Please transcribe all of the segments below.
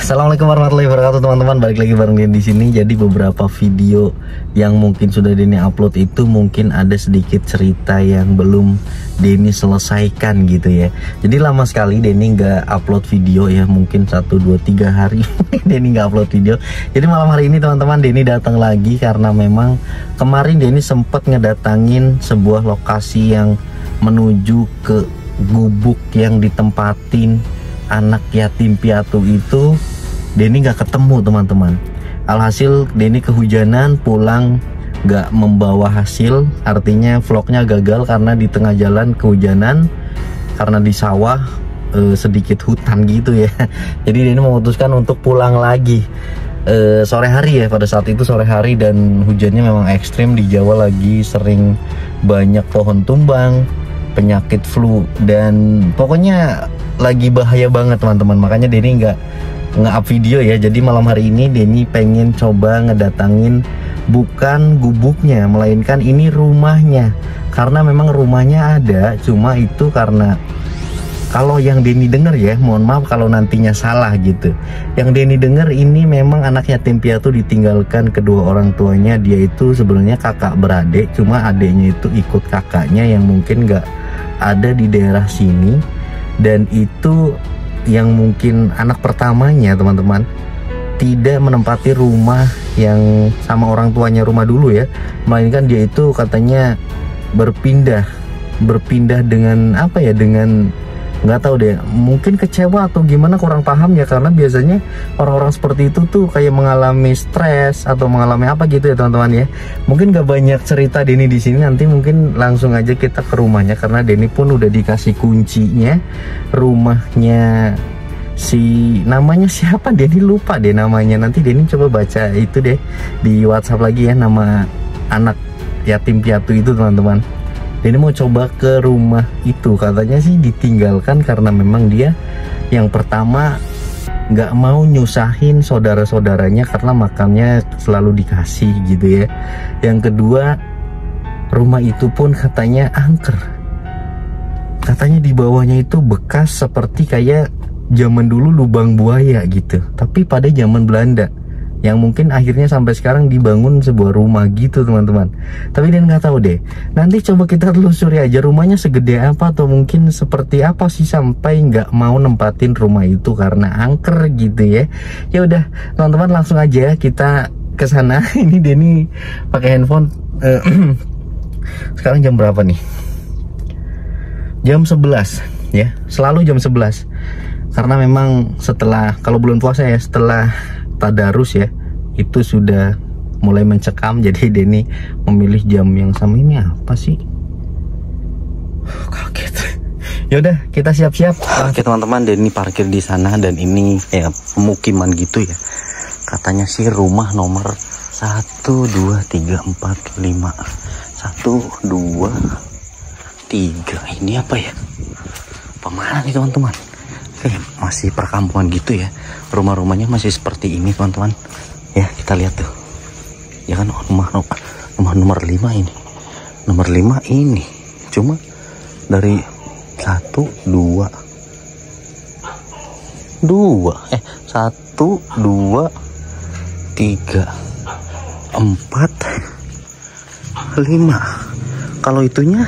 Assalamualaikum warahmatullahi wabarakatuh teman-teman, balik lagi bareng Denny di sini. Jadi beberapa video yang mungkin sudah Denny upload itu mungkin ada sedikit cerita yang belum Denny selesaikan gitu ya. Jadi lama sekali Denny nggak upload video ya, mungkin 1, 2, 3 hari Denny nggak upload video. Jadi malam hari ini teman-teman Denny datang lagi karena memang kemarin Denny sempat ngedatangin sebuah lokasi yang menuju ke gubuk yang ditempatin anak yatim piatu itu. Denny nggak ketemu teman-teman. Alhasil Denny kehujanan, pulang nggak membawa hasil. Artinya vlognya gagal karena di tengah jalan kehujanan, karena di sawah sedikit hutan gitu ya. Jadi Denny memutuskan untuk pulang lagi sore hari ya. Pada saat itu sore hari dan hujannya memang ekstrim. Di Jawa lagi sering banyak pohon tumbang, penyakit flu, dan pokoknya lagi bahaya banget teman-teman. Makanya Denny nge-up video ya. Jadi malam hari ini Denny pengen coba ngedatangin bukan gubuknya, melainkan ini rumahnya. Karena memang rumahnya ada, cuma itu karena kalau yang Denny denger ya, mohon maaf kalau nantinya salah gitu. Yang Denny denger ini memang anak yatim piatu ditinggalkan kedua orang tuanya. Dia itu sebenarnya kakak beradik, cuma adiknya itu ikut kakaknya yang mungkin nggak ada di daerah sini. Dan itu yang mungkin anak pertamanya teman-teman, tidak menempati rumah yang sama orang tuanya rumah dulu ya, melainkan dia itu katanya berpindah dengan apa ya, dengan nggak tahu deh, mungkin kecewa atau gimana, kurang paham ya. Karena biasanya orang-orang seperti itu tuh kayak mengalami stres atau mengalami apa gitu ya teman-teman ya. Mungkin gak banyak cerita Denny di sini, nanti mungkin langsung aja kita ke rumahnya karena Denny pun udah dikasih kuncinya rumahnya. Si namanya siapa Denny lupa deh namanya, nanti Denny coba baca itu deh di WhatsApp lagi ya, nama anak yatim piatu itu teman-teman. Denny mau coba ke rumah itu, katanya sih ditinggalkan karena memang dia yang pertama nggak mau nyusahin saudara-saudaranya karena makannya selalu dikasih gitu ya. Yang kedua, rumah itu pun katanya angker. Katanya di bawahnya itu bekas seperti kayak zaman dulu lubang buaya gitu, tapi pada zaman Belanda, yang mungkin akhirnya sampai sekarang dibangun sebuah rumah gitu teman-teman. Tapi dia nggak tahu deh, nanti coba kita telusuri aja rumahnya segede apa atau mungkin seperti apa sih sampai nggak mau nempatin rumah itu karena angker gitu ya. Ya udah teman-teman, langsung aja kita ke sana. Ini Denny pakai handphone. Sekarang jam berapa nih? Jam 11 ya, selalu jam 11 karena memang setelah, kalau bulan puasa ya, setelah tadarus ya, itu sudah mulai mencekam. Jadi Denny memilih jam yang sama. Ini apa sih? Kaget. Yaudah kita siap-siap. Oke teman-teman, Denny parkir di sana dan ini ya pemukiman gitu ya. Katanya sih rumah nomor 1, 2, 3, 4, 5. 1, 2, 3. Ini apa ya? Pemana nih teman-teman? Masih perkampungan gitu ya, rumah-rumahnya masih seperti ini teman-teman ya. Kita lihat tuh ya kan, rumah nomor 5 ini, nomor 5 ini cuma dari 1, 2, 1, 2, 3, 4, 5. Kalau itunya,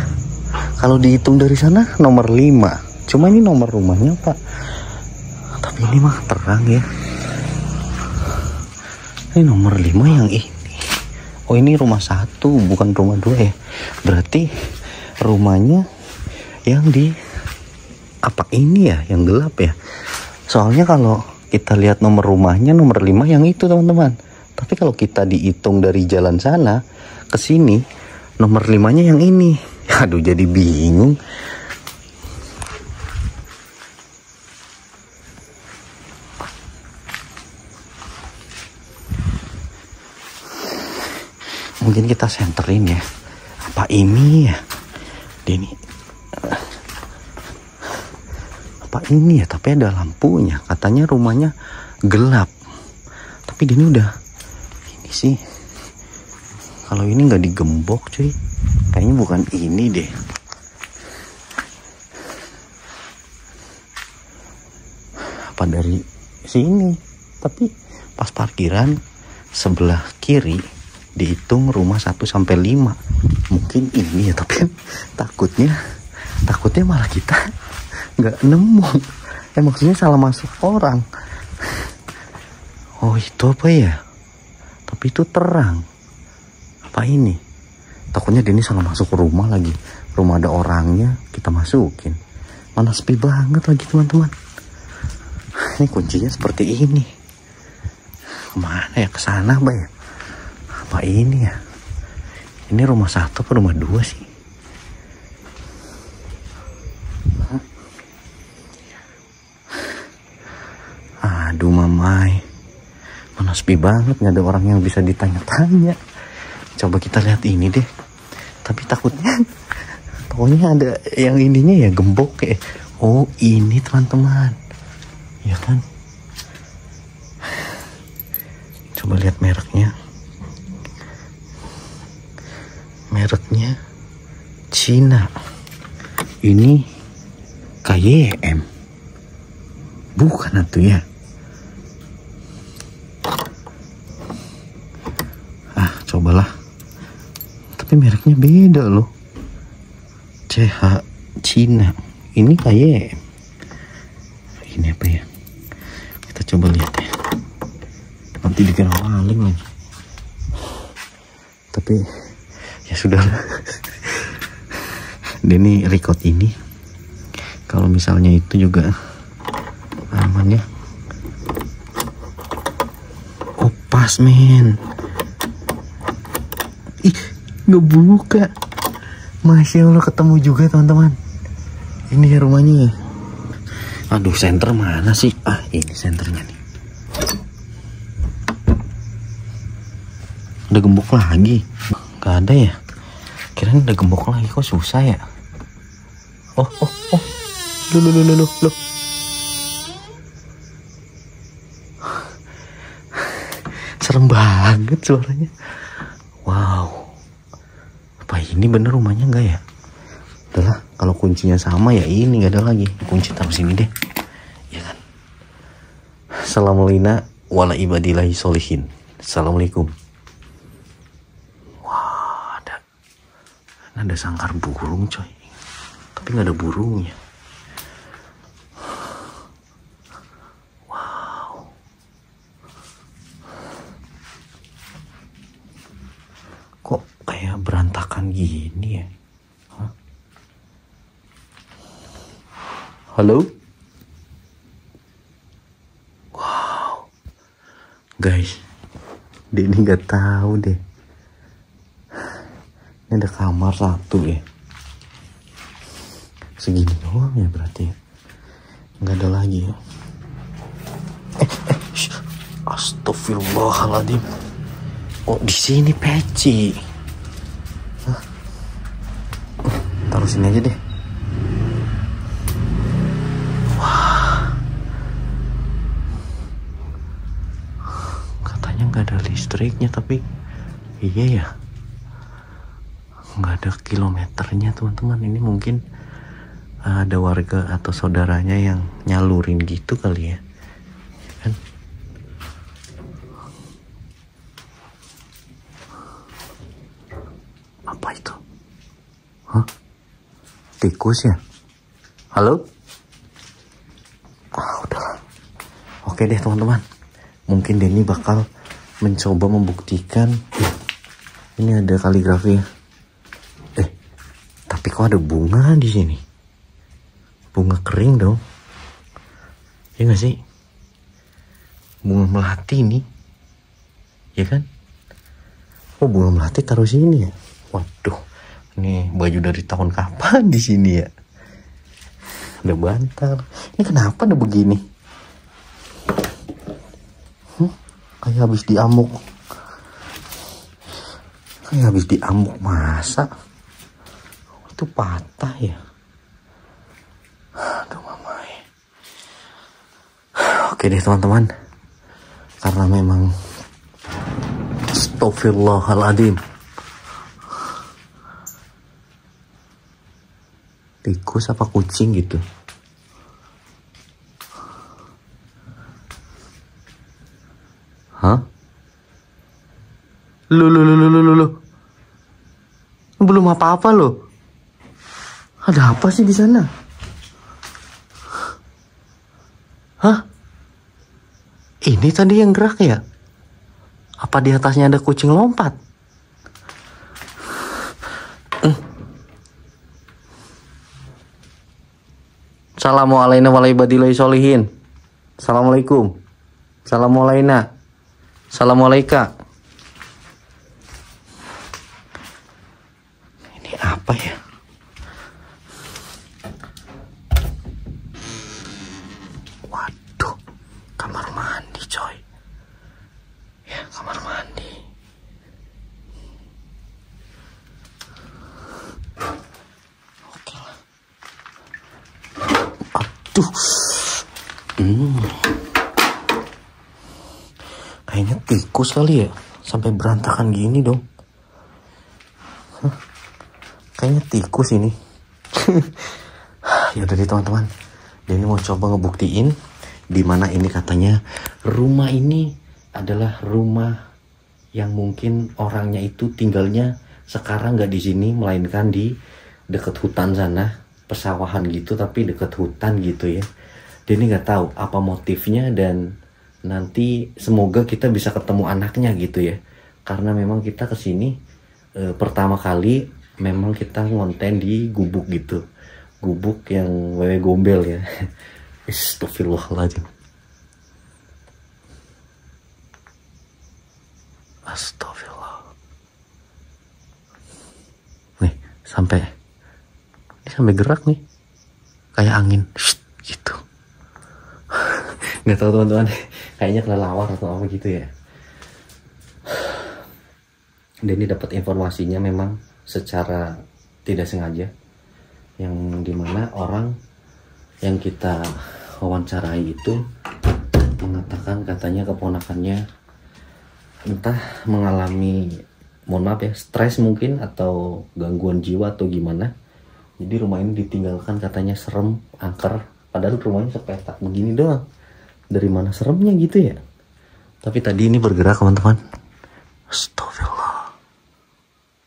kalau dihitung dari sana nomor 5, cuma ini nomor rumahnya Pak. Tapi ini mah terang ya. Ini nomor 5 yang ini. Oh ini rumah 1 bukan rumah 2 ya. Berarti rumahnya yang di apa ini ya, yang gelap ya. Soalnya kalau kita lihat nomor rumahnya nomor 5 yang itu teman-teman. Tapi kalau kita dihitung dari jalan sana ke sini, nomor 5-nya yang ini. Aduh jadi bingung. Mungkin kita senterin ya. Apa ini ya Denny? Apa ini ya? Tapi ada lampunya. Katanya rumahnya gelap. Tapi Denny udah ini sih. Kalau ini nggak digembok cuy, kayaknya bukan ini deh. Apa dari sini? Tapi pas parkiran sebelah kiri dihitung rumah 1 sampai 5. Mungkin ini ya, tapi takutnya malah kita nggak nemu. Maksudnya salah masuk orang. Oh itu apa ya? Tapi itu terang. Apa ini? Takutnya Denny salah masuk ke rumah lagi. Rumah ada orangnya, kita masukin. Mana sepi banget lagi teman-teman. Ini kuncinya seperti ini. Kemana ya? Kesana apa ya? Apa ini ya? Ini rumah 1 atau rumah 2 sih? Aduh mamai. Mana sepi banget, nggak ada orang yang bisa ditanya-tanya. Coba kita lihat ini deh. Tapi takutnya ada yang ininya ya, gembok ya. Oh ini teman-teman, ya kan? Coba lihat mereknya. Mereknya Cina. Ini KYM. Bukan atuh ya? Cobalah. Tapi mereknya beda loh. CH Cina. Ini KYM. Ini apa ya? Kita coba lihat ya. Nanti dikira maling lagi. Tapi ya sudah. Denny record ini. Kalau misalnya itu juga aman ya. Oh pas men. Ih, ngebuka. Masya Allah, ketemu juga teman-teman. Ini ya rumahnya. Aduh, senter mana sih? Ini senternya nih. Ada gembok lagi. Gak ada ya? Kirain ada gembok lagi, kok susah ya? Oh. Loh. Serem banget suaranya. Wow. Apa ini bener rumahnya enggak ya? Udahlah, kalau kuncinya sama ya ini, nggak ada lagi. Kunci taruh sini deh. Ya kan? Assalamualaikum wala ibadillahi solihin. Assalamualaikum. Wah, ada sangkar burung coy. Tapi nggak ada burungnya. Wow. Kok kayak berantakan gini ya? Halo? Wow. Guys, Denny nggak tahu deh. Ini ada kamar 1 ya. Segini doang ya berarti ya. Nggak ada lagi ya. Astagfirullahaladzim. Oh di sini peci. Taruh sini aja deh. Nggak ada listriknya, tapi iya ya, nggak ada kilometernya teman-teman. Ini mungkin ada warga atau saudaranya yang nyalurin gitu kali ya, kan? Apa itu? Hah? Tikus ya? Halo? Udahlah. Oke deh teman-teman, mungkin Denny bakal mencoba membuktikan. Ini ada kaligrafi ya. Tapi kok ada bunga di sini? Bunga kering dong. Ya nggak sih? Bunga melati nih. Ya kan? Oh, bunga melati taruh sini ya. Waduh, ini baju dari tahun kapan di sini ya? Ada bantal. Ini kenapa ada begini? Kayak habis diamuk. Masa itu patah ya? Aduh mamai. Oke deh teman-teman, karena memang astagfirullahaladzim, tikus apa kucing gitu. Hah? Lu. Belum apa-apa loh. Ada apa sih di sana? Hah? Ini tadi yang gerak ya? Apa di atasnya ada kucing lompat? Assalamualaikum warahmatullahi wabarakatuh. Assalamualaikum. Assalamualaikum. Assalamualaikum. Ini apa ya? Waduh, kamar mandi coy. Ya, kamar mandi. Oke lah. Aduh. Kayaknya tikus kali ya, sampai berantakan gini dong. Kayaknya tikus ini. Ya udah deh teman-teman, Denny mau coba ngebuktiin di mana ini katanya rumah ini adalah rumah yang mungkin orangnya itu tinggalnya sekarang nggak di sini, melainkan di deket hutan sana, pesawahan gitu, tapi deket hutan gitu ya. Denny nggak tahu apa motifnya, dan nanti semoga kita bisa ketemu anaknya gitu ya, karena memang kita kesini pertama kali memang kita ngonten di gubuk gitu, gubuk yang wewe gombel ya. Astagfirullahaladzim. Astagfirullah. Nih sampai gerak nih kayak angin gitu. Nggak tahu teman-teman, kayaknya kelelawar atau apa gitu ya. Dan ini dapat informasinya memang secara tidak sengaja, yang dimana orang yang kita wawancarai itu mengatakan katanya keponakannya entah mengalami, mohon maaf ya, stres mungkin atau gangguan jiwa atau gimana. Jadi rumah ini ditinggalkan katanya serem, angker, padahal rumahnya sepetak begini doang. Dari mana seremnya gitu ya? Tapi tadi ini bergerak teman-teman. Astagfirullah.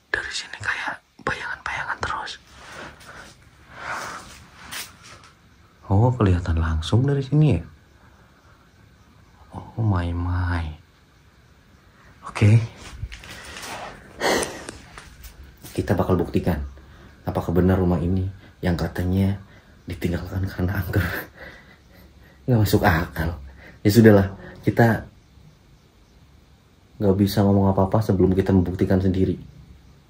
Dari sini kayak bayangan-bayangan terus. Oh, kelihatan langsung dari sini ya? Oh my. Oke. Kita bakal buktikan apakah benar rumah ini yang katanya ditinggalkan karena angker. Nggak masuk akal. Ya sudahlah, kita nggak bisa ngomong apa-apa sebelum kita membuktikan sendiri.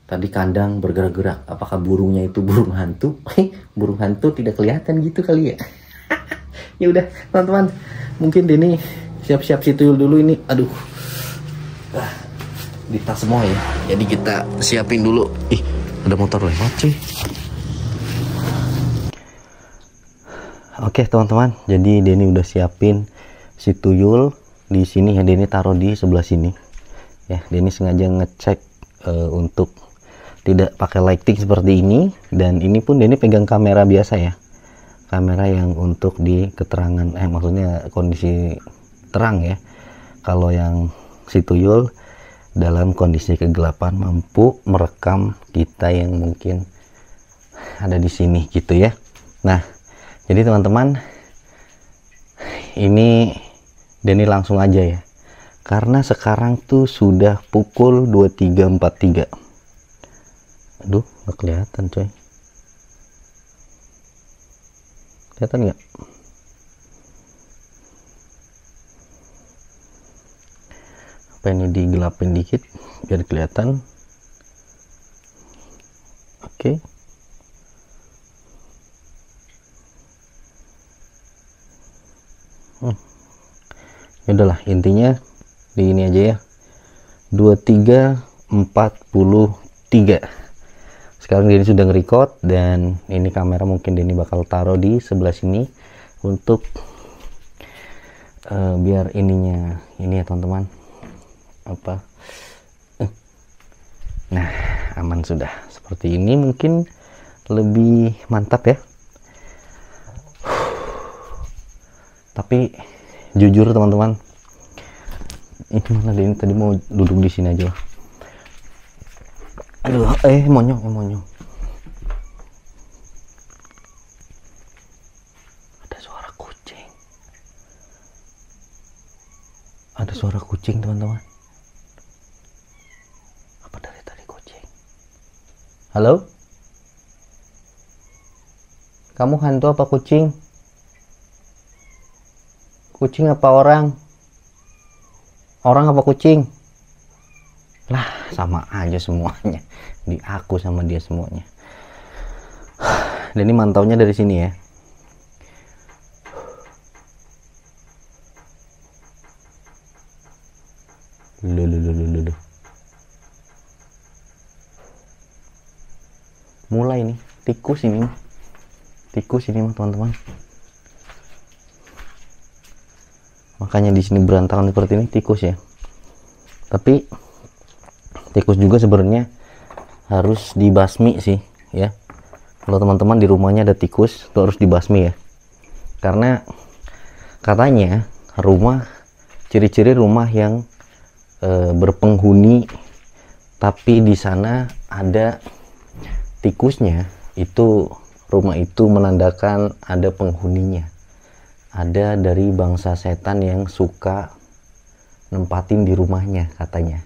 Tadi kandang bergerak-gerak, apakah burungnya itu burung hantu? Burung hantu tidak kelihatan gitu kali ya. Ya udah teman-teman, mungkin Denny siap-siap si tuyul dulu ini. Aduh, di tas semua ya, jadi kita siapin dulu. Ih, ada motor lewat cuy. Oke teman-teman, jadi Denny udah siapin si tuyul di sini ya. Denny taruh di sebelah sini ya. Denny sengaja ngecek untuk tidak pakai lighting seperti ini, dan ini pun Denny pegang kamera biasa ya, kamera yang untuk di keterangan maksudnya kondisi terang ya. Kalau yang si tuyul dalam kondisi kegelapan mampu merekam kita yang mungkin ada di sini gitu ya. Nah, jadi teman-teman, ini Denny langsung aja ya, karena sekarang tuh sudah pukul 23.43. Aduh, nggak kelihatan coy. Kelihatan nggak? Apa ini digelapin dikit biar kelihatan. Oke. Ya udahlah, intinya di ini aja ya. 23.43. Sekarang Denny sudah nge-record, dan ini kamera mungkin Denny bakal taruh di sebelah sini untuk biar ininya ini ya teman-teman. Apa? Nah, aman sudah. Seperti ini mungkin lebih mantap ya. Tapi jujur teman-teman, Ini mana Denny tadi mau duduk di sini aja. Aduh, monyong. Ada suara kucing. Ada suara kucing, teman-teman. Apa dari tadi kucing? Halo? Kamu hantu apa kucing? Kucing apa orang? Orang apa kucing? Lah, sama aja semuanya. Di aku sama dia semuanya. Dan ini mantaunya dari sini ya. Lulu. Mulai nih, tikus ini mah teman-teman. Makanya di sini berantakan seperti ini tikus ya. Tapi tikus juga sebenarnya harus dibasmi sih ya. Kalau teman-teman di rumahnya ada tikus, itu harus dibasmi ya. Karena katanya ciri-ciri rumah yang berpenghuni tapi di sana ada tikusnya, itu rumah itu menandakan ada penghuninya. Ada dari bangsa setan yang suka nempatin di rumahnya katanya.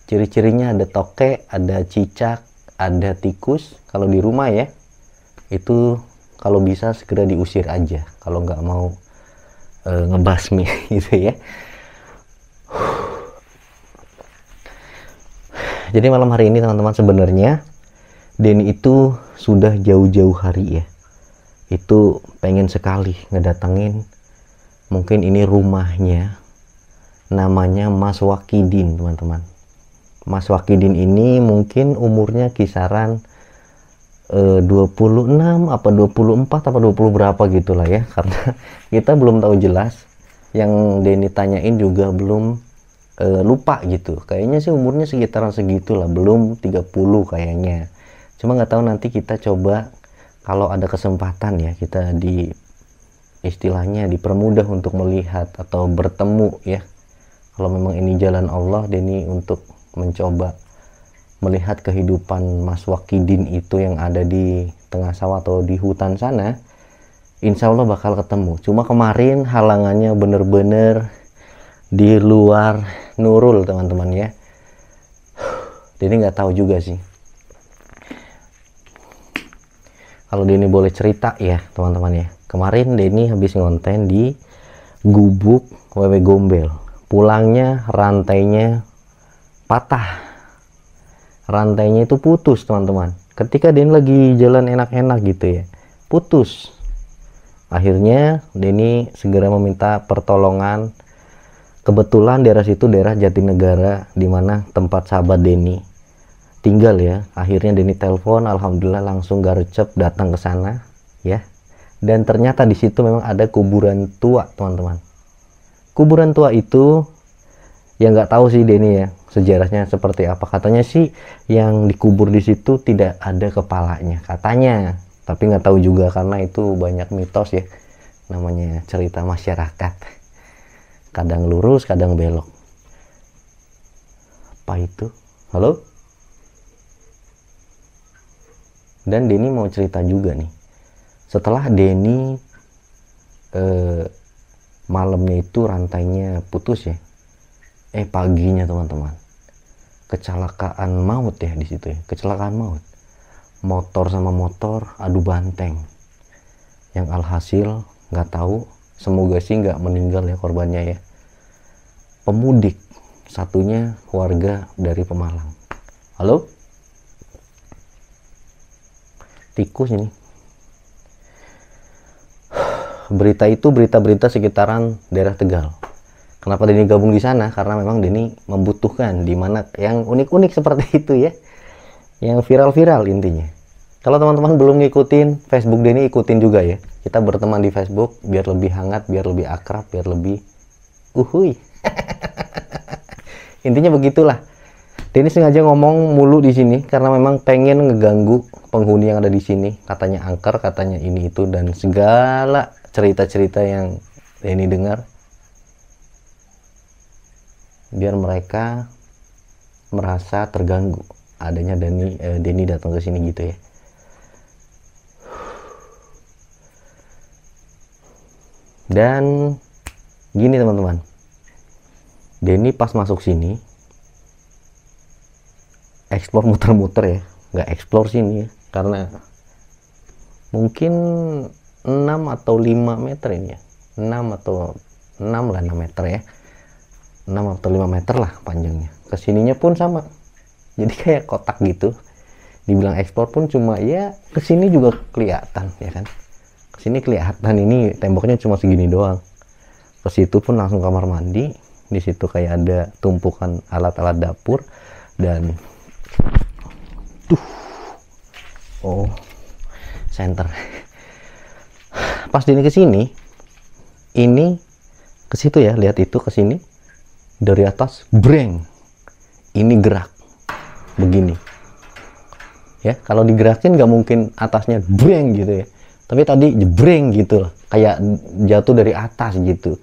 Ciri-cirinya ada tokek, ada cicak, ada tikus. Kalau di rumah ya, itu kalau bisa segera diusir aja. Kalau nggak mau ngebasmi gitu ya. Jadi malam hari ini teman-teman, sebenarnya Denny itu sudah jauh-jauh hari ya. Itu pengen sekali ngedatengin, mungkin ini rumahnya, namanya Mas Wakidin teman-teman. Mas Wakidin ini mungkin umurnya kisaran 26 apa 24 apa 20 berapa gitulah ya. Karena kita belum tahu jelas. Yang Denny tanyain juga belum lupa gitu. Kayaknya sih umurnya sekitaran segitulah, belum 30 kayaknya. Cuma nggak tahu, nanti kita coba kalau ada kesempatan ya, kita istilahnya dipermudah untuk melihat atau bertemu ya. Kalau memang ini jalan Allah, Denny untuk mencoba melihat kehidupan Mas Wakidin itu yang ada di tengah sawah atau di hutan sana, insya Allah bakal ketemu. Cuma kemarin halangannya bener-bener di luar Nurul teman-teman ya. Denny nggak tahu juga sih. Kalau Denny boleh cerita ya teman-teman ya, kemarin Denny habis ngonten di Gubuk Wewe Gombel. Pulangnya rantainya patah, rantainya itu putus teman-teman. Ketika Denny lagi jalan enak-enak gitu ya, putus. Akhirnya Denny segera meminta pertolongan. Kebetulan daerah situ daerah Jatinegara, dimana tempat sahabat Denny tinggal ya. Akhirnya Denny telepon, alhamdulillah langsung garcep datang ke sana ya. Dan ternyata di situ memang ada kuburan tua teman-teman. Kuburan tua itu yang nggak tahu sih Denny ya sejarahnya seperti apa. Katanya sih yang dikubur di situ tidak ada kepalanya katanya, tapi nggak tahu juga karena itu banyak mitos ya, namanya cerita masyarakat. Kadang lurus, kadang belok. Apa itu? Halo? Dan Denny mau cerita juga nih. Setelah Denny malamnya itu rantainya putus ya. Paginya teman-teman, kecelakaan maut ya di situ ya. Kecelakaan maut. Motor sama motor adu banteng. Yang alhasil nggak tahu. Semoga sih nggak meninggal ya korbannya ya. Pemudik, satunya warga dari Pemalang. Halo? Tikus ini. Berita itu berita-berita sekitaran daerah Tegal. Kenapa Denny gabung di sana? Karena memang Denny membutuhkan di mana yang unik-unik seperti itu ya. Yang viral-viral intinya. Kalau teman-teman belum ngikutin Facebook Denny, ikutin juga ya. Kita berteman di Facebook biar lebih hangat, biar lebih akrab, biar lebih uhuy. Intinya begitulah. Denny sengaja ngomong mulu di sini karena memang pengen ngeganggu penghuni yang ada di sini. Katanya angker, katanya ini itu, dan segala cerita-cerita yang Denny dengar. biar mereka merasa terganggu adanya Denny datang ke sini gitu ya. Dan gini teman-teman, Denny pas masuk sini explore muter-muter ya, nggak explore sini ya, karena mungkin 6 atau 5 meter ini ya, 6 atau 6 lah, 6 meter ya, 6 atau 5 meter lah panjangnya. Kesininya pun sama, jadi kayak kotak gitu. Dibilang explore pun cuma ya kesini juga kelihatan ya kan, kesini kelihatan ini temboknya cuma segini doang. Ke situ pun langsung kamar mandi, di situ kayak ada tumpukan alat-alat dapur dan center. Pas Denny kesini, ini ke situ ya, lihat itu ke sini dari atas, breng, ini gerak begini ya. Kalau digerakin nggak mungkin atasnya breng gitu ya, tapi tadi jebreng gitu loh, kayak jatuh dari atas gitu.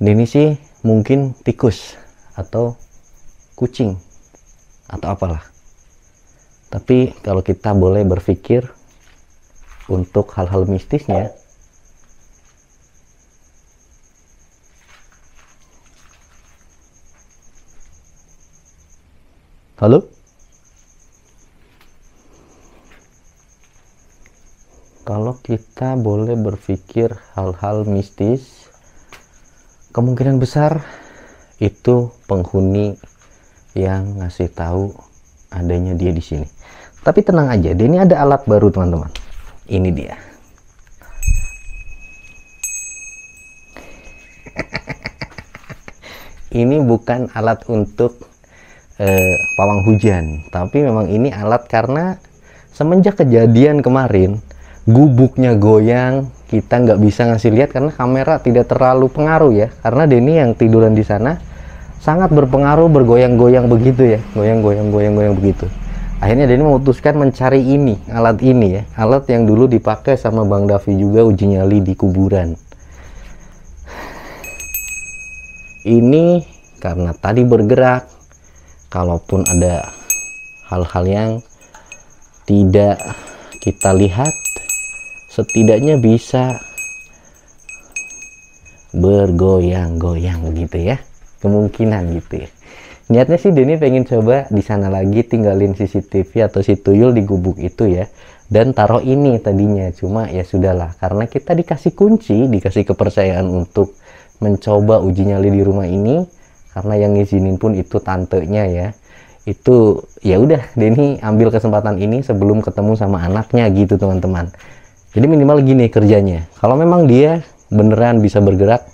Ini sih mungkin tikus atau kucing atau apalah. Tapi kalau kita boleh berpikir untuk hal-hal mistisnya, halo? Kalau kita boleh berpikir hal-hal mistis, kemungkinan besar itu penghuni yang ngasih tahu adanya dia di sini. Tapi tenang aja, ini ada alat baru teman-teman. Ini dia. Ini bukan alat untuk pawang hujan, tapi memang ini alat karena semenjak kejadian kemarin gubuknya goyang, kita nggak bisa ngasih lihat karena kamera tidak terlalu pengaruh ya, karena Denny yang tiduran di sana sangat berpengaruh, bergoyang-goyang begitu ya, goyang-goyang begitu. Akhirnya Denny memutuskan mencari ini, alat ini ya, alat yang dulu dipakai sama Bang Davi juga uji nyali di kuburan. Ini karena tadi bergerak, kalaupun ada hal-hal yang tidak kita lihat, setidaknya bisa bergoyang-goyang gitu ya, kemungkinan gitu ya. Niatnya sih Denny pengen coba di sana lagi, tinggalin CCTV atau si tuyul di gubuk itu ya, dan taruh ini tadinya. Cuma ya sudahlah, karena kita dikasih kunci, dikasih kepercayaan untuk mencoba uji nyali di rumah ini, karena yang ngizinin pun itu tantenya ya. Itu ya udah, Denny ambil kesempatan ini sebelum ketemu sama anaknya gitu teman-teman. Jadi minimal gini kerjanya, kalau memang dia beneran bisa bergerak.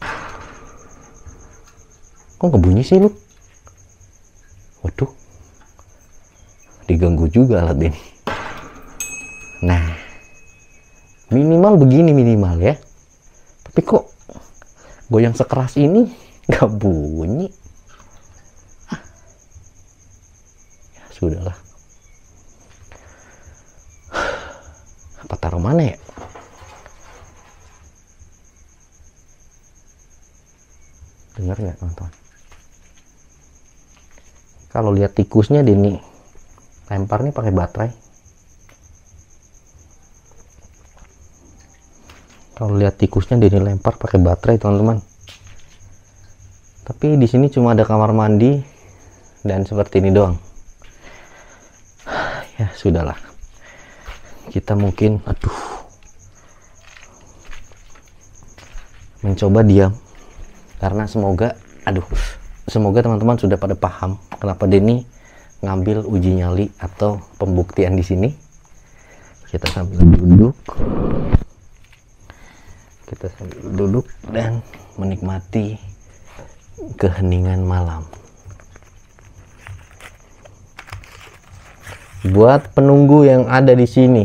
Kok ngebunyi sih lu? Waduh, diganggu juga alat ini. Nah, minimal begini minimal ya. Tapi kok goyang sekeras ini nggak bunyi? Ya sudahlah. Apa taruh mana ya? Dengar nggak teman-teman? Kalau lihat tikusnya Denny lempar nih pakai baterai. Kalau lihat tikusnya Denny lempar pakai baterai teman-teman. Tapi di sini cuma ada kamar mandi dan seperti ini doang. Ya sudahlah. Kita mungkin mencoba diam, karena semoga teman-teman sudah pada paham kenapa Denny ngambil uji nyali atau pembuktian di sini. Kita sambil duduk dan menikmati keheningan malam. Buat penunggu yang ada di sini,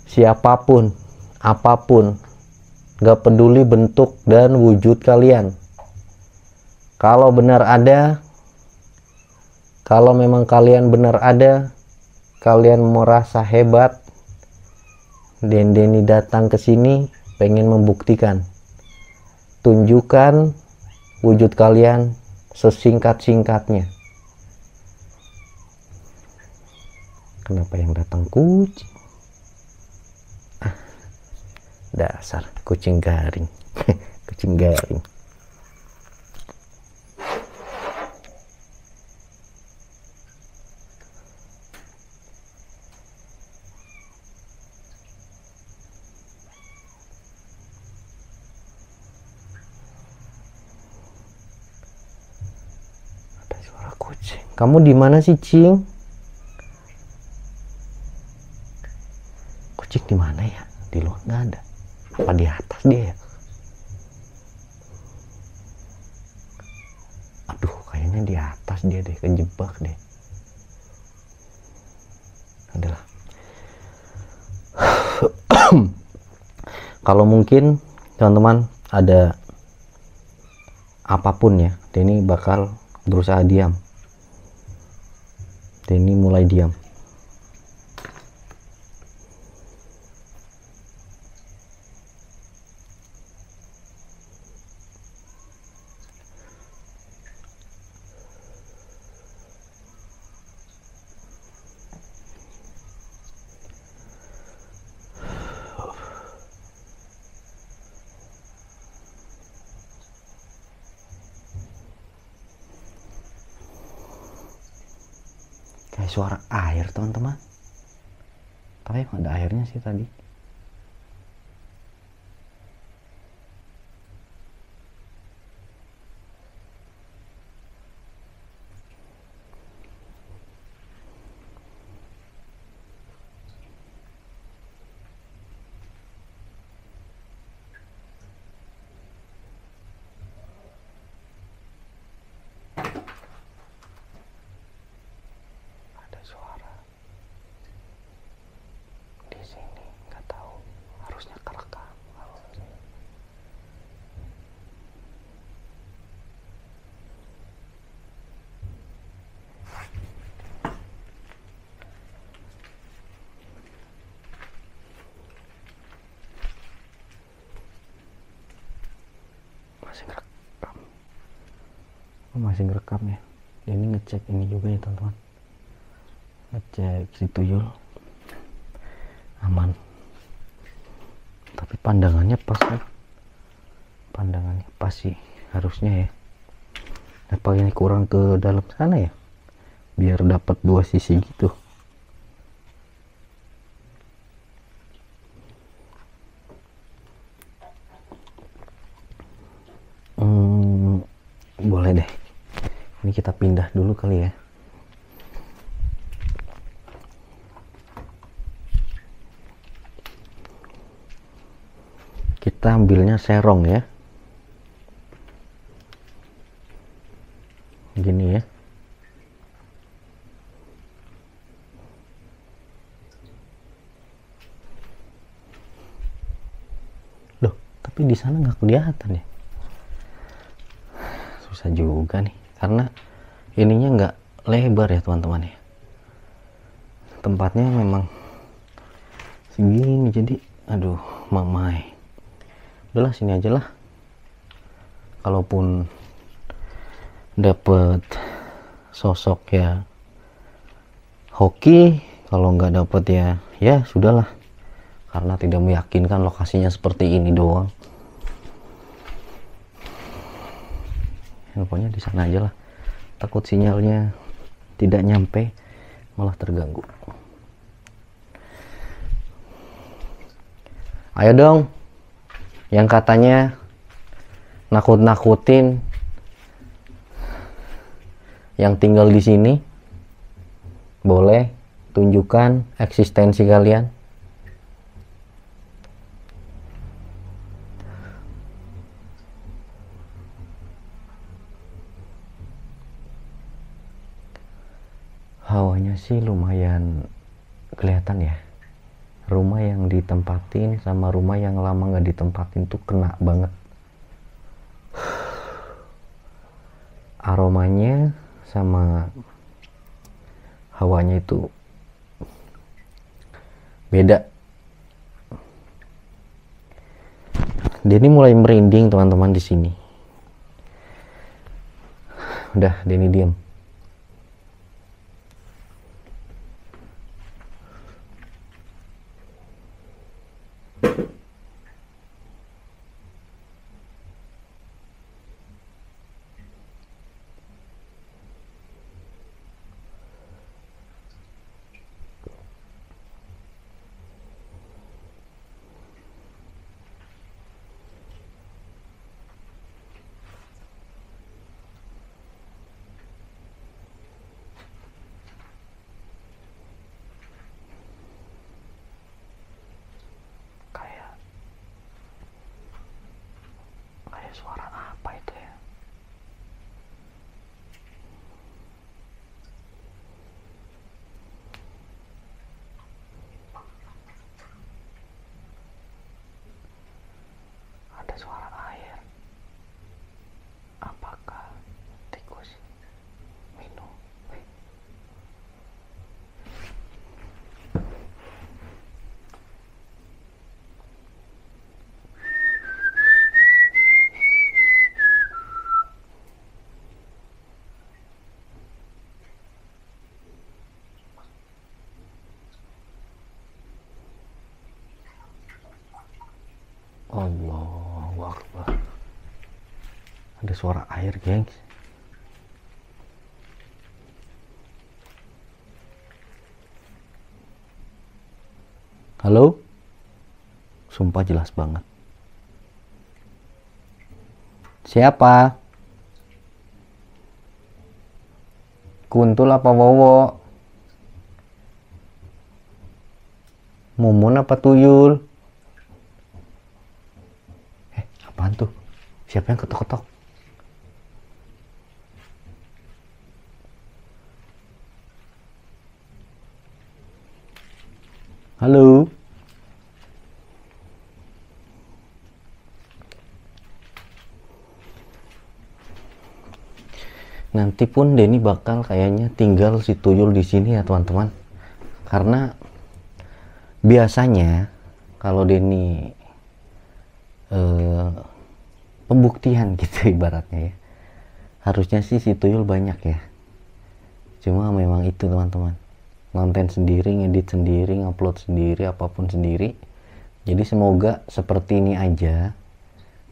siapapun, apapun, gak peduli bentuk dan wujud kalian, kalau benar ada, kalau memang kalian benar ada, kalian merasa hebat, dan Denny datang ke sini pengen membuktikan tunjukkan wujud kalian sesingkat-singkatnya. Kenapa yang datang kucing? Dasar kucing garing. Kucing garing. Ada suara kucing. Kamu di mana sih, Cing? Kucing di mana ya? Di luar nggak ada. Apa di atas dia ya? Aduh, kayaknya di atas dia deh, kejebak deh. Adalah. Kalau mungkin teman-teman ada apapun ya, Denny bakal berusaha diam. Denny mulai diam. Kayak suara air teman-teman, tapi emang ada airnya sih tadi. Ada suara di sini, nggak tahu, harusnya kerekam. Masih ngerekam. Oh, masih ngerekam ya. Ini ngecek ini juga ya teman-teman, ngecek si tuyul aman, tapi pandangannya pas kan, pandangannya pas sih harusnya ya. Apa ini kurang ke dalam sana ya, biar dapat dua sisi gitu. Boleh deh, ini kita pindah dulu kali ya. Kita ambilnya serong ya, gini ya. Loh, tapi di sana nggak kelihatan ya. Susah juga nih, karena ininya nggak lebar ya teman-teman ya. Tempatnya memang segini, jadi aduh mamai. Udahlah sini aja lah. Kalaupun dapet sosok ya hoki, kalau nggak dapet ya sudahlah, karena tidak meyakinkan lokasinya seperti ini doang. Pokoknya di sana aja lah, takut sinyalnya tidak nyampe, malah terganggu. Ayo dong, yang katanya nakut-nakutin yang tinggal di sini, boleh tunjukkan eksistensi kalian. Hawanya sih lumayan kelihatan ya. Rumah yang ditempatin sama rumah yang lama nggak ditempatin tuh kena banget. Aromanya sama hawanya itu beda. Denny mulai merinding teman-teman di sini. Udah, Denny diam. Kayak suara apa itu ya? Ada suara air. Apakah tikus minum? Allahu Akbar. Ada suara air, gengs. Halo? Sumpah jelas banget. Siapa? Kuntul apa Wowo? Mumun apa tuyul? Apaan tuh? Siapa yang ketok-ketok? Halo? Nanti pun Denny bakal kayaknya tinggal si tuyul di sini ya teman-teman. Karena biasanya kalau Denny pembuktian gitu ibaratnya ya, harusnya sih si tuyul banyak ya. Cuma memang itu teman-teman, konten sendiri, ngedit sendiri, ngupload sendiri, apapun sendiri. Jadi semoga seperti ini aja.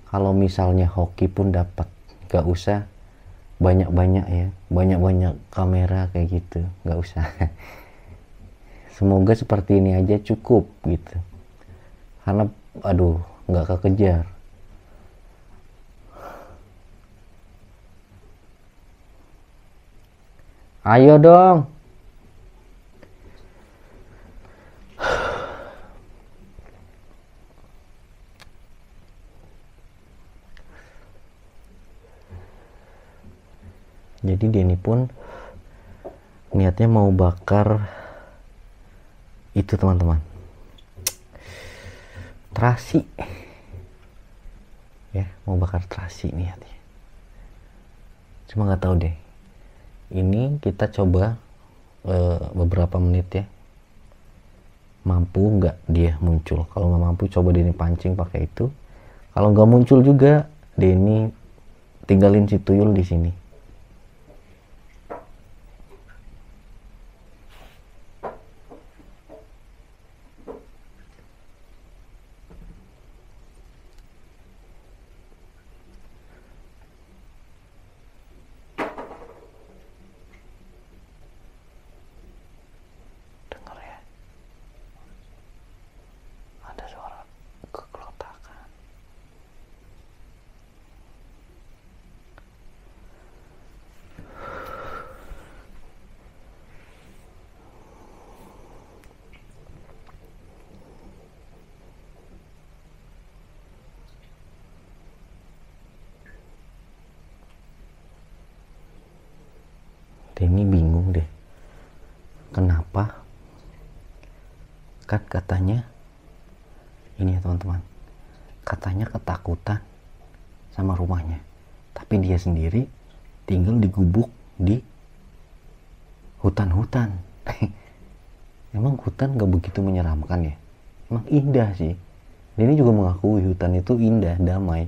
Kalau misalnya hoki pun dapat, gak usah banyak-banyak ya, banyak-banyak kamera kayak gitu, gak usah. Semoga seperti ini aja cukup gitu. Karena aduh, nggak kekejar. Ayo dong. Jadi Denny pun niatnya mau bakar itu teman-teman, terasi ya, mau bakar terasi niatnya. Cuma nggak tahu deh, ini kita coba beberapa menit ya, mampu nggak dia muncul. Kalau nggak mampu coba Denny pancing pakai itu. Kalau nggak muncul juga Denny tinggalin si tuyul di sini. Denny bingung deh, kenapa kan katanya ini ya teman-teman, katanya ketakutan sama rumahnya, tapi dia sendiri tinggal di gubuk di hutan-hutan. Emang hutan gak begitu menyeramkan ya? Emang indah sih, Denny juga mengakui hutan itu indah, damai.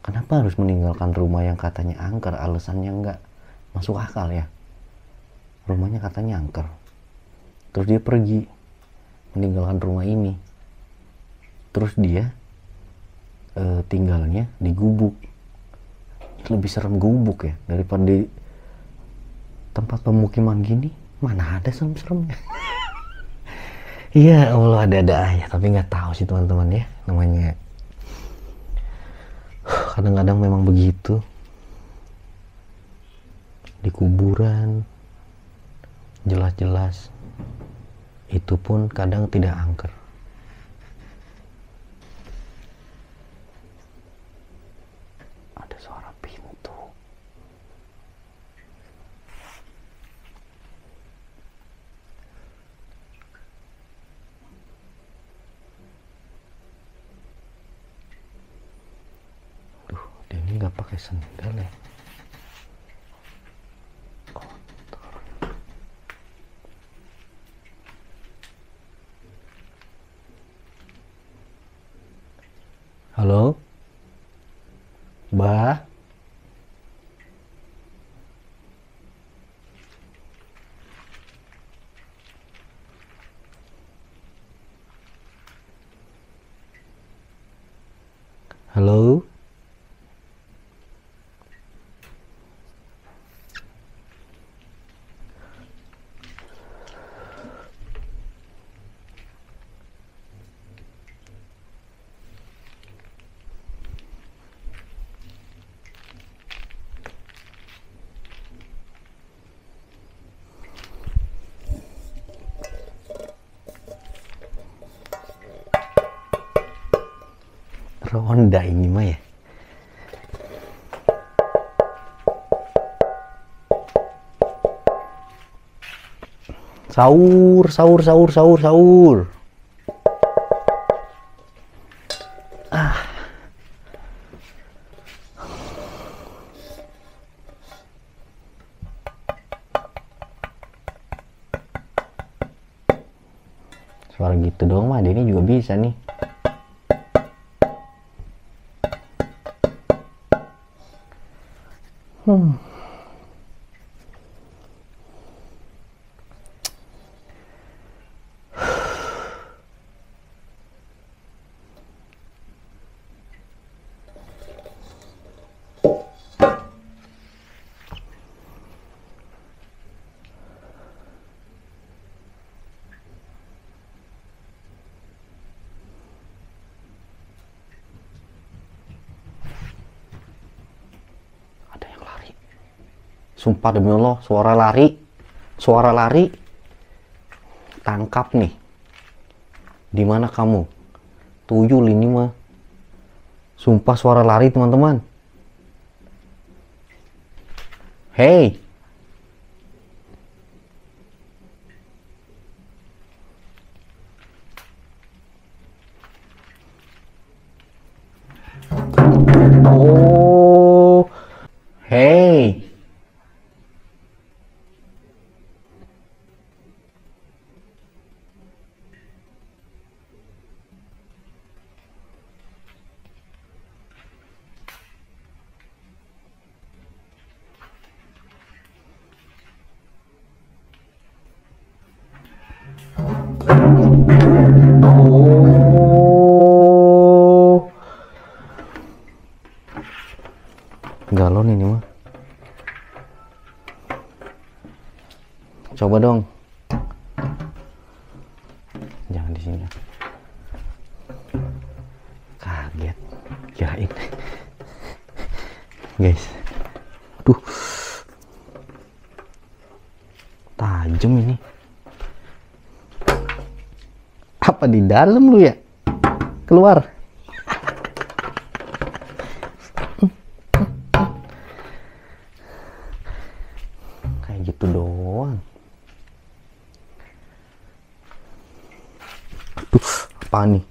Kenapa harus meninggalkan rumah yang katanya angker? Alasannya nggak masuk akal ya. Rumahnya katanya angker. Terus dia pergi meninggalkan rumah ini. Terus dia tinggalnya di gubuk. Lebih serem gubuk ya daripada di tempat pemukiman gini. Mana ada serem-seremnya. Iya Allah, ada-ada aja, tapi nggak tahu sih teman-teman ya, namanya kadang-kadang memang begitu. Di kuburan jelas-jelas itu pun kadang tidak angker. Ada suara pintu. Ini nggak pakai sendal ya. Kotor. Halo, Mbak. Halo. Ronda ini mah ya. Sahur, sahur, sahur, sahur, sahur. Suara gitu doang mah Denny juga bisa nih. Sumpah demi Allah, suara lari, tangkap nih. Di mana kamu? Tuyul ini mah. Sumpah suara lari teman-teman. Hey. Oh. Hey. Oh, galon ini mah. Coba dong. Jangan di sini. Kaget, kirain. Guys, aduh, tajam ini. Apa di dalam lu ya? Keluar. Kayak gitu doang. Aduh, apa nih?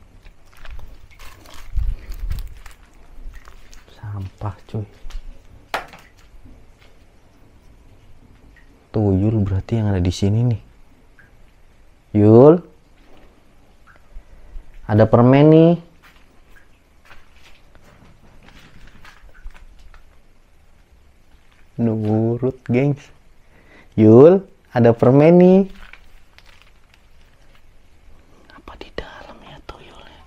Sampah cuy. Tuyul berarti yang ada di sini nih. Yul. Ada permen nih. Nurut, gengs. Yul, ada permen nih. Apa di dalam ya tuyulnya?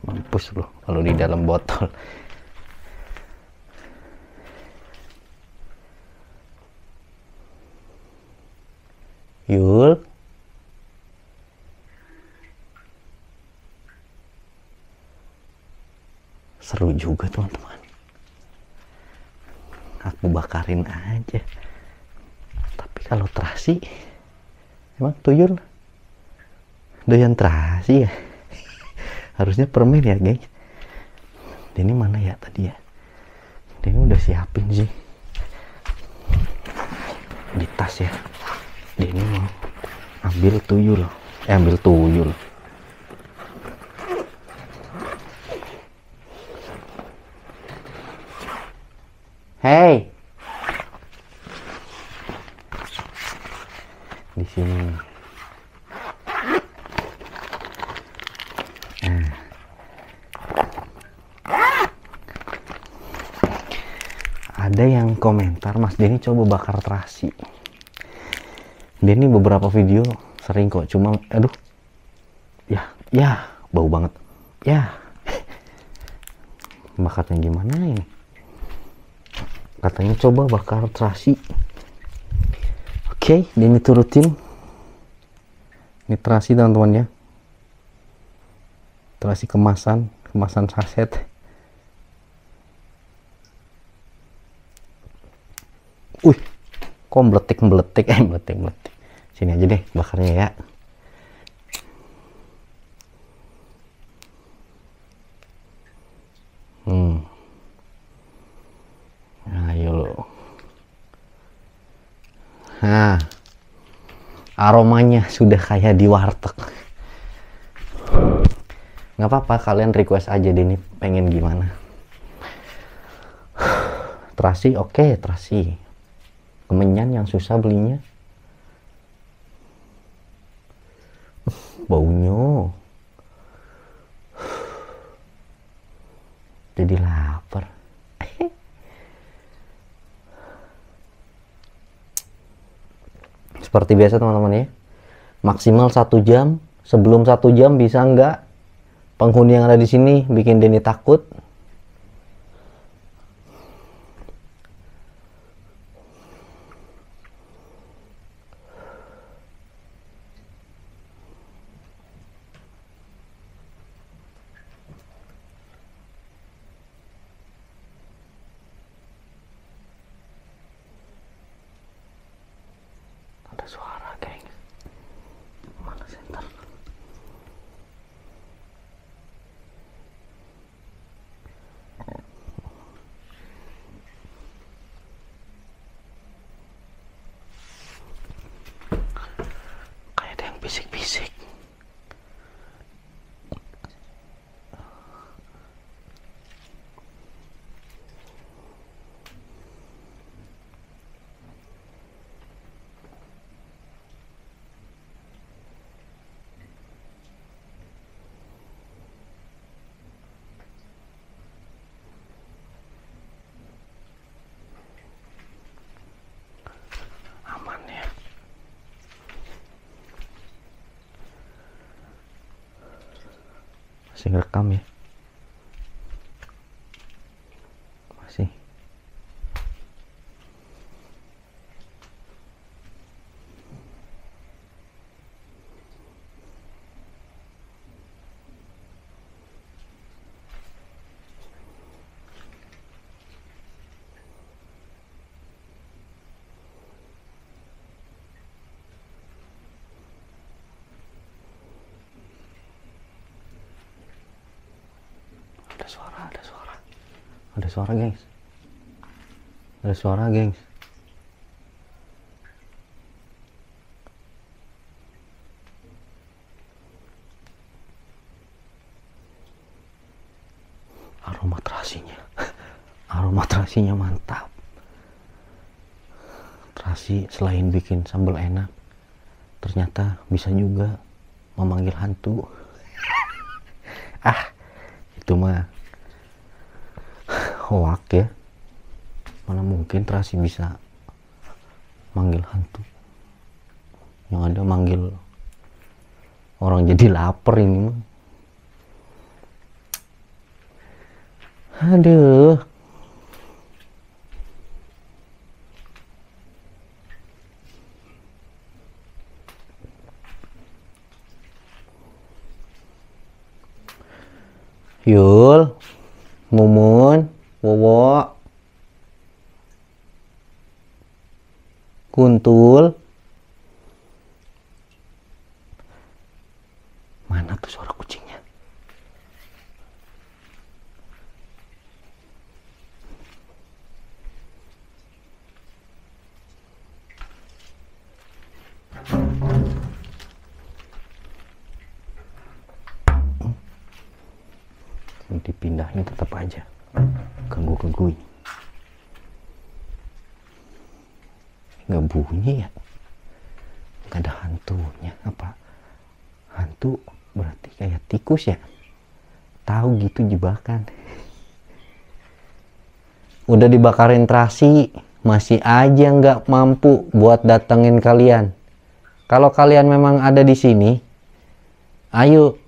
Mampus loh kalau di dalam botol. Yul. Seru juga teman-teman. Aku bakarin aja. Tapi kalau terasi, emang tuyul doyan terasi ya? Harusnya permen ya guys. Ini mana ya tadi ya? Ini udah siapin sih di tas ya. Ini mau ambil tuyul. Ambil tuyul. Hey, di sini. Ada yang komentar, Mas Denny coba bakar terasi. Denny beberapa video sering kok, cuma aduh, ya, bau banget. Ya, bakarnya gimana ini? Katanya coba bakar terasi. Oke, Denny turutin. Ini terasi teman-teman ya. Terasi kemasan saset. Kok meletik. Sini aja deh bakarnya ya. Ayo lo. Nah, aromanya sudah kayak di warteg. Nggak apa-apa, kalian request aja deh nih pengen gimana. Terasi, oke, terasi. Kemenyan yang susah belinya. Baunya. Jadi lapar. Seperti biasa teman-teman ya. Maksimal 1 jam. Sebelum 1 jam bisa nggak penghuni yang ada di sini bikin Denny takut. Ada suara geng. Mana center? Kayak ada yang bisik-bisik. Masih ngerekam ya? Masih. Ada suara gengs. Ada suara gengs. Aroma terasinya mantap. terasi selain bikin sambal enak, ternyata bisa juga memanggil hantu. Itu mah hoak ya, mana mungkin terasi bisa manggil hantu, yang ada manggil orang jadi lapar ini mah. Aduh. Yul, Mumun, Wowo, Kuntul. Mana tuh suara kucingnya? Dipindahin tetap aja ganggu-gangguin. Nggak bunyi ya, nggak ada hantunya. Apa hantu berarti kayak tikus ya, tahu gitu jebakan. Udah dibakarin terasi masih aja nggak mampu buat datengin kalian. Kalau kalian memang ada di sini, ayo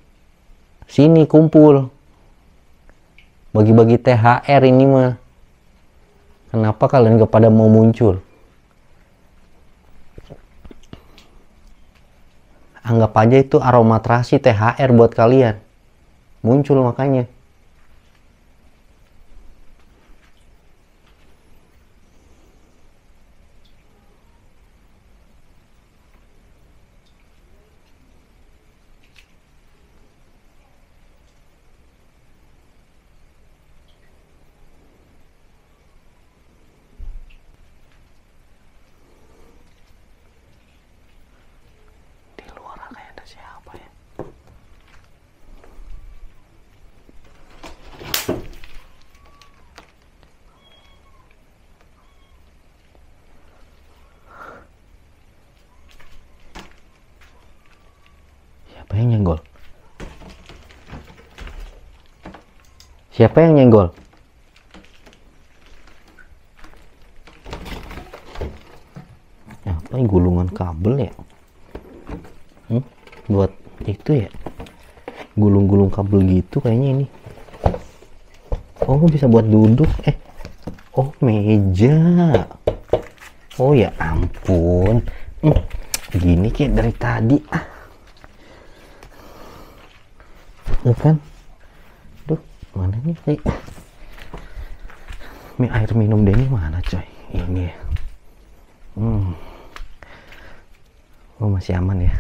sini kumpul bagi-bagi THR ini mah. Kenapa kalian gak pada mau muncul? Anggap aja itu aroma terasi THR buat kalian. Muncul makanya. Siapa ya? Siapa yang nyenggol? Siapa yang nyenggol? Apa yang gulungan kabel ya? Buat itu ya, gulung-gulung kabel gitu kayaknya ini. Oh, bisa buat duduk. Oh, meja. Oh ya ampun, gini kayak dari tadi ya kan. Duh, mana nih air minum Denny mana coy? Ini ya. Oh, masih aman ya.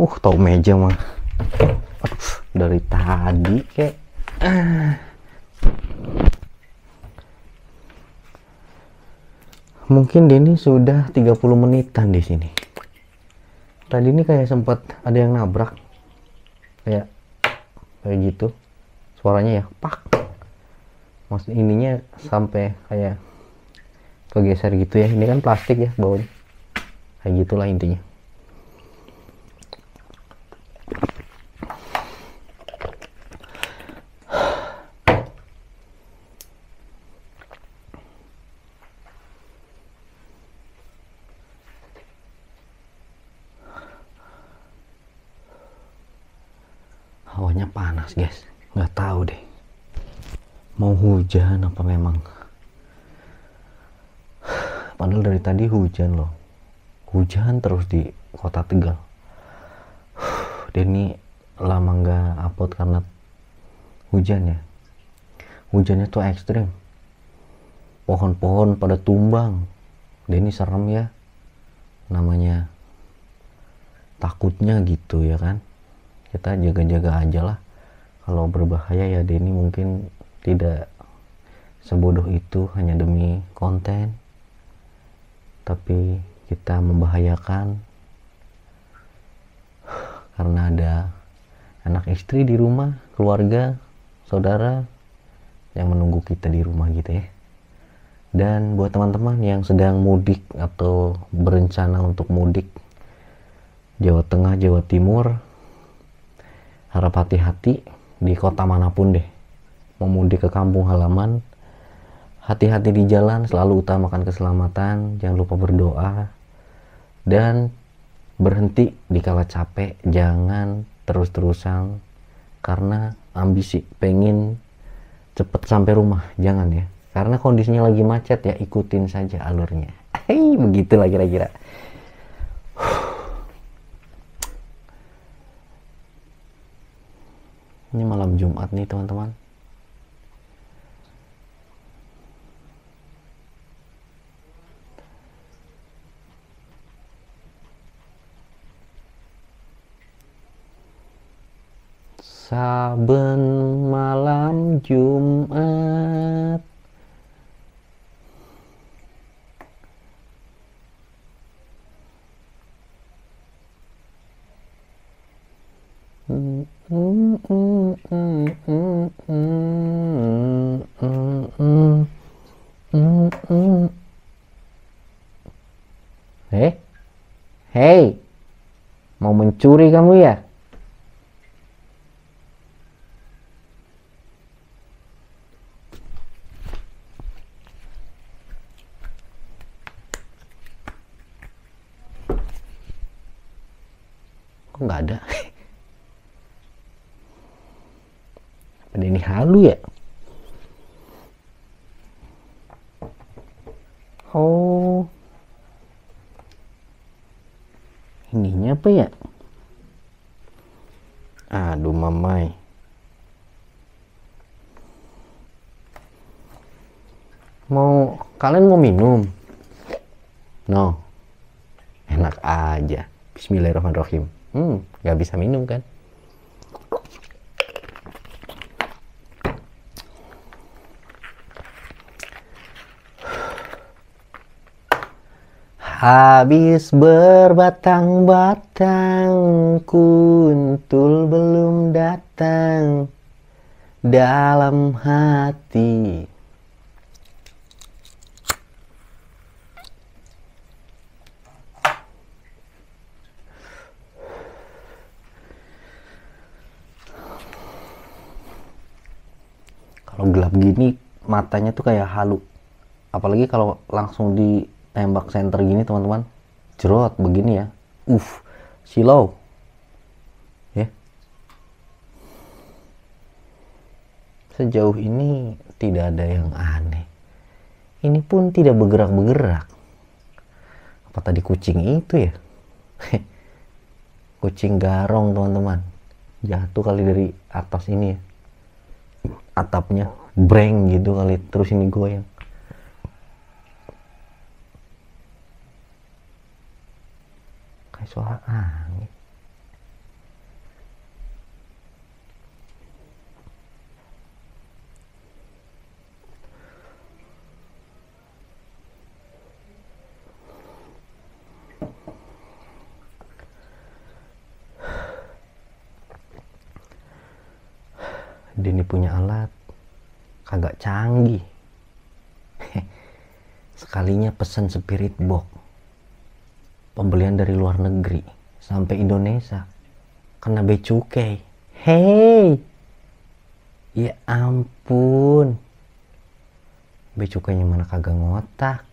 Tahu meja mah. Aduh, dari tadi kayak mungkin Denny sudah 30 menitan di sini. Tadi ini kayak sempat ada yang nabrak. Kayak gitu. Suaranya ya, pak. Maksud ininya sampai kayak kegeser gitu ya. Ini kan plastik ya bawahnya. Kayak gitulah intinya. Hawanya panas guys, nggak tahu deh mau hujan apa memang. Padahal dari tadi hujan loh, hujan terus di kota Tegal. Denny lama nggak upload karena hujan ya. Hujannya tuh ekstrim, pohon-pohon pada tumbang. Denny serem ya, namanya takutnya gitu ya kan. Kita jaga-jaga aja lah. Kalau berbahaya ya Denny mungkin tidak sebodoh itu hanya demi konten, tapi kita membahayakan karena ada anak istri di rumah, keluarga, saudara yang menunggu kita di rumah gitu ya. Dan buat teman-teman yang sedang mudik atau berencana untuk mudik Jawa Tengah, Jawa Timur, harap hati-hati di kota manapun deh. Mau mudik ke kampung halaman, hati-hati di jalan, selalu utamakan keselamatan, jangan lupa berdoa, dan berhenti di kala capek, jangan terus-terusan karena ambisi pengen cepet sampai rumah, jangan ya. Karena kondisinya lagi macet ya, ikutin saja alurnya. Begitulah kira-kira. Ini malam Jumat nih teman-teman. Saben malam Jumat Hei, mau mencuri kamu ya? Kok nggak ada? Pada ini halu ya? Oh, ininya apa ya? Aduh mamai. Kalian mau minum? No. Enak aja. Bismillahirrahmanirrahim. Nggak bisa minum kan? Habis berbatang-batang, kuntul belum datang dalam hati. Kalau gelap gini matanya tuh kayak halu. Apalagi kalau langsung ditembak center gini teman-teman, jerot begini ya, silau ya. Sejauh ini tidak ada yang aneh, ini pun tidak bergerak-bergerak. Apa tadi kucing itu ya? Kucing garong teman-teman, jatuh kali dari atas ini ya, atapnya breng gitu kali, terus ini goyang. Kayak suara angin. Denny punya alat kagak canggih. Sekalinya pesan spirit box, pembelian dari luar negeri sampai Indonesia kena bea cukai. Hei, ya ampun, bea cukainya mana kagak ngotak,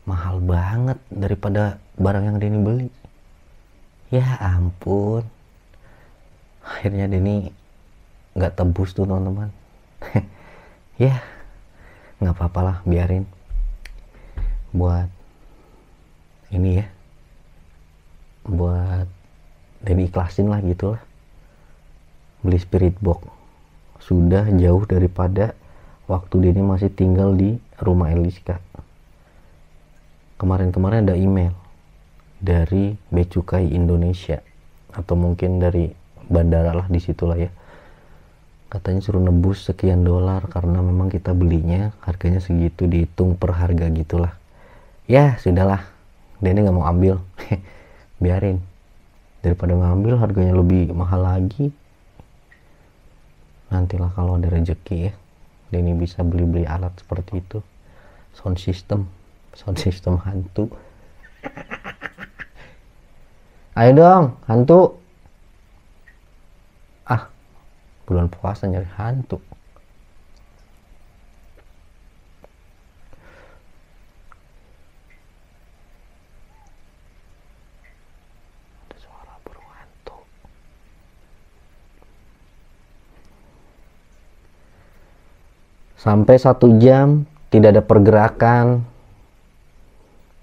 mahal banget daripada barang yang Denny beli. Ya ampun, akhirnya Denny nggak tebus tuh teman-teman. Ya nggak apa-apa lah, biarin buat ini ya, buat Denny ikhlasin lah gitulah. Beli spirit box sudah jauh daripada waktu Denny masih tinggal di rumah Eliska. Kemarin-kemarin ada email dari Bea Cukai Indonesia atau mungkin dari bandara lah, disitulah ya, katanya suruh nebus sekian dolar karena memang kita belinya harganya segitu, dihitung per harga gitulah. Ya sudahlah, Denny nggak mau ambil. Biarin, daripada ngambil harganya lebih mahal lagi. Nantilah kalau ada rezeki ya, Denny bisa beli-beli alat seperti itu. sound system hantu. Ayo dong hantu. Bulan puasa nyari hantu. Ada suara burung hantu. Sampai 1 jam tidak ada pergerakan.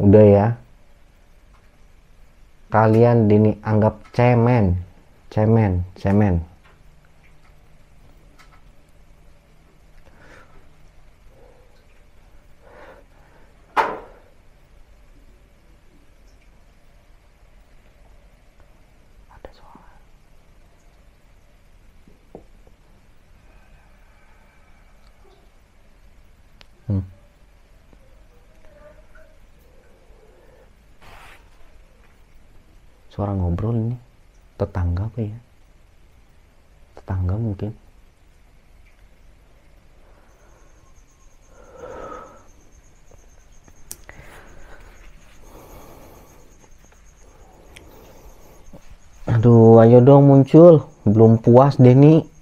Udah ya, kalian ini anggap cemen. Ada suara. Suara ngobrol ini. Tetangga apa ya? Tetangga mungkin. Aduh, ayo dong muncul. Belum puas Denny.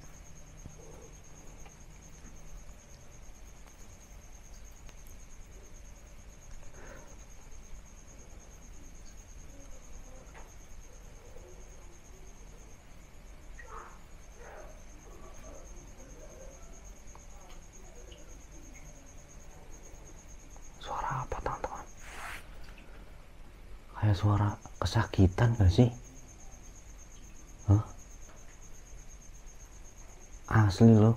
Suara apa teman-teman? Kayak suara kesakitan gak sih? Asli loh.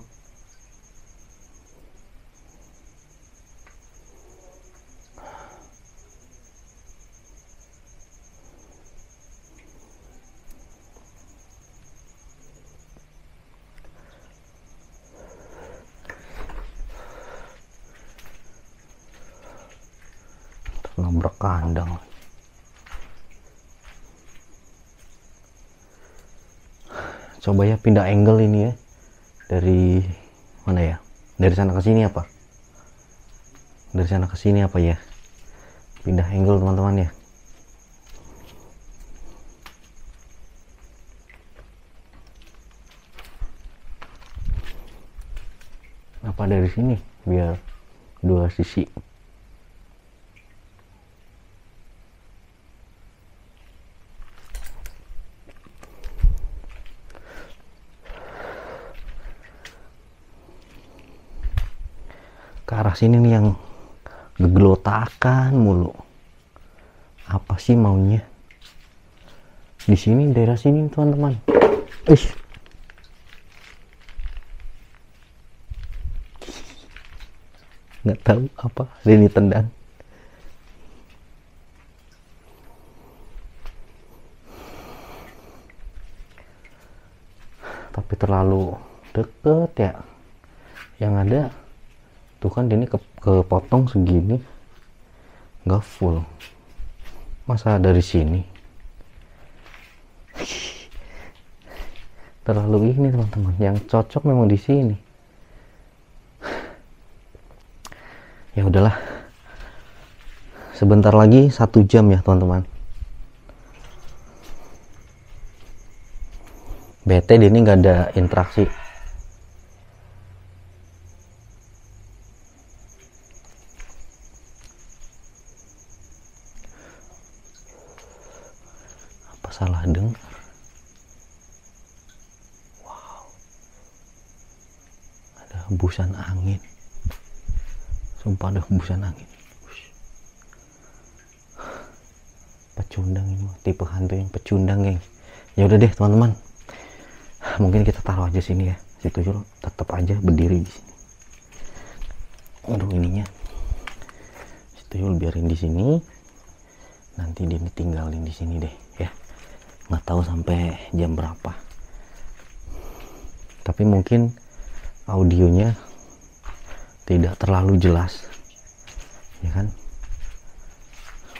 Nabrak kandang. Coba ya pindah angle ini ya. Dari mana ya? Dari sana ke sini apa? Dari sana ke sini apa ya? Pindah angle teman-teman ya. Apa dari sini biar dua sisi. Ke arah sini nih yang gegelotakan mulu. Apa sih maunya? Di sini, daerah sini teman-teman. Nggak tahu apa ini tendang. Tapi terlalu deket ya. Yang ada tuh kan ini kepotong segini, nggak full. Masa dari sini? Terlalu ini teman-teman. Yang cocok memang di sini. Ya udahlah. Sebentar lagi 1 jam ya teman-teman. Bete ini nggak ada interaksi. Salah dengar. Wow, ada hembusan angin. Sumpah ada hembusan angin. Pecundang ini, tipe hantu yang pecundang geng. Ya udah deh teman-teman, mungkin kita taruh aja sini ya. Si tuyul tetap aja berdiri di sini. Aduh ininya, si tuyul biarin di sini. Nanti dia tinggalin di sini deh ya. Nggak tahu sampai jam berapa, tapi mungkin audionya tidak terlalu jelas ya kan,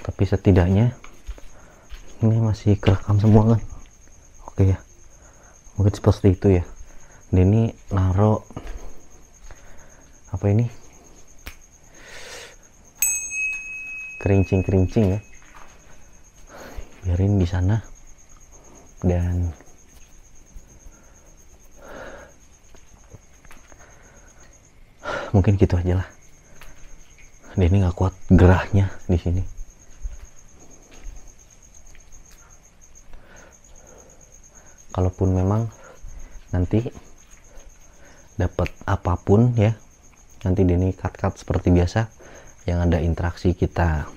tapi setidaknya ini masih kerekam semua kan. Oke ya, mungkin seperti itu ya. Dan ini naro apa ini kerincing ya, biarin di sana. Dan mungkin gitu aja lah. Denny nggak kuat gerahnya di sini. Kalaupun memang nanti dapat apapun ya, nanti Denny cut seperti biasa. Yang ada interaksi kita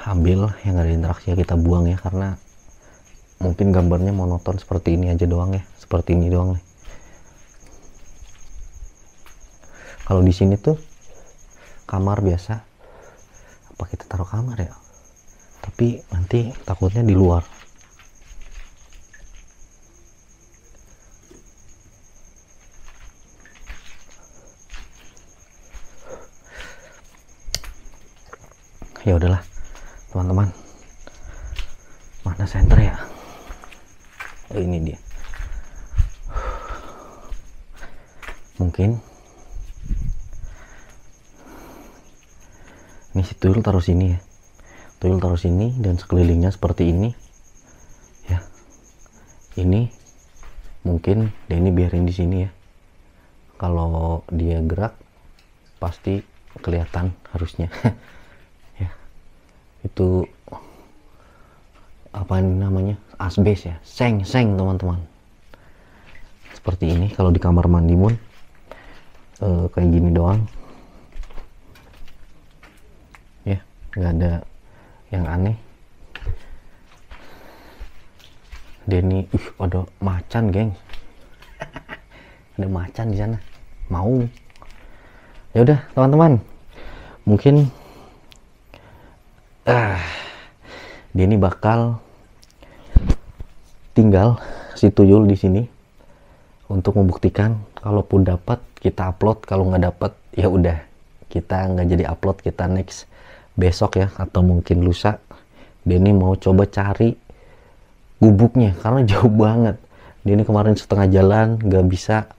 ambil, yang ada interaksi kita buang ya, karena mungkin gambarnya monoton seperti ini aja doang ya, seperti ini doang nih. Kalau di sini tuh kamar biasa, apa kita taruh kamar ya? Tapi nanti takutnya di luar. Ya udahlah teman-teman, mana center ya? Oh, ini dia. Mungkin ini si tuyul taruh sini ya, tuyul taruh sini dan sekelilingnya seperti ini ya. Ini mungkin Denny biarin di sini ya, kalau dia gerak pasti kelihatan harusnya. Itu apa ini namanya, asbes ya, seng teman-teman. Seperti ini. Kalau di kamar mandi pun kayak gini doang ya, nggak ada yang aneh. Denny, ada macan geng. Ada macan di sana, mau. Ya udah teman-teman, mungkin Denny bakal tinggal si tuyul di sini untuk membuktikan. Kalaupun dapat kita upload, kalau nggak dapat ya udah kita nggak jadi upload, kita next besok ya, atau mungkin lusa. Denny mau coba cari gubuknya karena jauh banget. Denny kemarin setengah jalan nggak bisa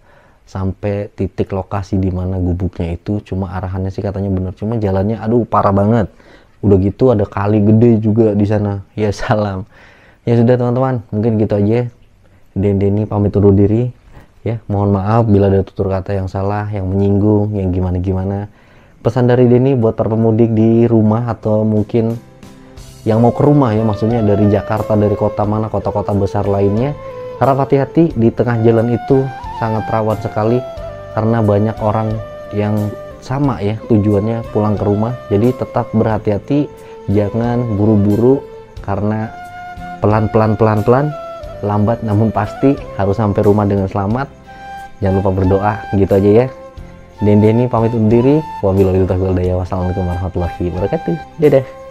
sampai titik lokasi di mana gubuknya itu. Cuma arahannya sih katanya bener, cuma jalannya aduh parah banget. Udah gitu ada kali gede juga di sana. Ya salam. Ya sudah teman-teman, mungkin gitu aja. Denny pamit undur diri. Ya, mohon maaf bila ada tutur kata yang salah, yang menyinggung, yang gimana-gimana. Pesan dari Denny buat para pemudik di rumah atau mungkin yang mau ke rumah ya, maksudnya dari Jakarta, dari kota mana, kota-kota besar lainnya. Harap hati-hati, di tengah jalan itu sangat rawan sekali karena banyak orang yang sama ya tujuannya pulang ke rumah. Jadi tetap berhati-hati, jangan buru-buru, karena pelan-pelan lambat namun pasti harus sampai rumah dengan selamat. Jangan lupa berdoa. Gitu aja ya. Denny pamit undur diri. Wabillahi taufiq wal hidayah. Wassalamualaikum warahmatullahi wabarakatuh. Dadah.